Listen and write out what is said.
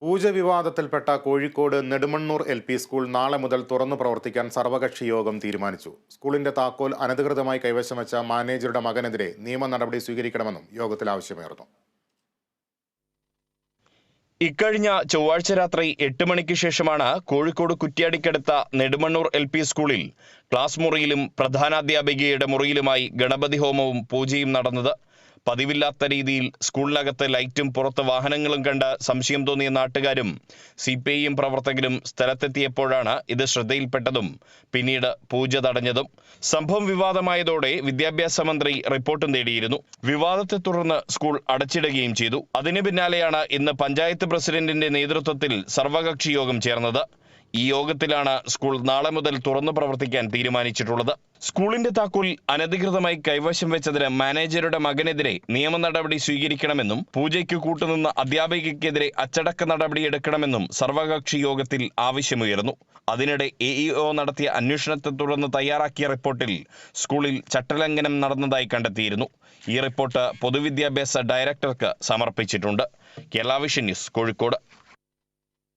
പൂജ വിവാദത്തിൽപ്പെട്ട Kozhikode Nedumannur LP school നാളെ മുതൽ തുറന്നു പ്രവർത്തിക്കാൻ സർവകക്ഷി യോഗം തീരുമാനിച്ചു. സ്കൂളിന്റെ താക്കോൽ അനധികൃതമായി കൈവശം വെച്ച മാനേജറുടെ മകനെതിരെ നിയമ നടപടി സ്വീകരിക്കണമെന്നും യോഗത്തിൽ ആവശ്യമുയർന്നു. ഇക്കഴിഞ്ഞ ചൊവ്വാഴ്ച രാത്രി 8 മണിക്ക് ശേഷമാണ് കോഴിക്കോട് കുറ്റ്യാടിക്കടുത്ത നെടുമണ്ണൂർ LP സ്കൂളിൽ ക്ലാസ് മുറിയിലും പ്രധാനാധ്യാപികയുടെ മുറിയിലുമായി ഗണപതി ഹോമവും പൂജയും നടന്നത്. പതിവില്ലാത്ത രീതിയിൽ സ്കൂളിനകത്ത് ലൈറ്റും പുറത്ത് വാഹനങ്ങളും കണ്ട് സംശയം തോന്നിയ നാട്ടുകാരും CPIM പ്രവർത്തകരും സ്ഥലത്തെത്തിയപ്പോഴാണ് ഇത് ശ്രദ്ധയിൽപ്പെട്ടതും പിന്നീട് പൂജ തടഞ്ഞതും. സംഭവം വിവാദമായതോടെ വിദ്യാഭ്യാസ മന്ത്രി റിപ്പോർട്ടും തേടിയിരുന്നു. വിവാദത്തെ തുടർന്ന് സ്കൂൾ അടച്ചിടുകയും ചെയ്തു. അതിനു പിന്നാലെയാണ് ഇന്ന് പഞ്ചായത്ത് പ്രസിഡന്റിന്റെ നേതൃത്വത്തിൽ സർവകക്ഷി യോഗം ചേർന്നത്. ഈ യോഗത്തിലാണ് സ്കൂൾ നാളെ മുതൽ തുറന്നു പ്രവർത്തിക്കാൻ തീരുമാനിച്ചിട്ടുള്ളത്. സ്കൂളിന്റെ താക്കോൽ അനധികൃതമായി കൈവശം വെച്ചതിന് മാനേജറുടെ മകനെതിരെ നിയമ നടപടി സ്വീകരിക്കണമെന്നും പൂജയ്ക്ക് കൂട്ടുനിന്ന അധ്യാപികയ്ക്കെതിരെ അച്ചടക്ക നടപടിയെടുക്കണമെന്നും സർവകക്ഷി യോഗത്തിൽ ആവശ്യമുയർന്നു. അതിനിടെ AEO നടത്തിയ അന്വേഷണത്തെ തുടർന്ന് തയ്യാറാക്കിയ റിപ്പോർട്ടിൽ സ്കൂളിൽ ചട്ടലംഘനം നടന്നതായി കണ്ടെത്തിയിരുന്നു. ഈ റിപ്പോർട്ട് പൊതുവിദ്യാഭ്യാസ ഡയറക്ടർക്ക് സമർപ്പിച്ചിട്ടുണ്ട്. Kerala vision news, Kozhikode.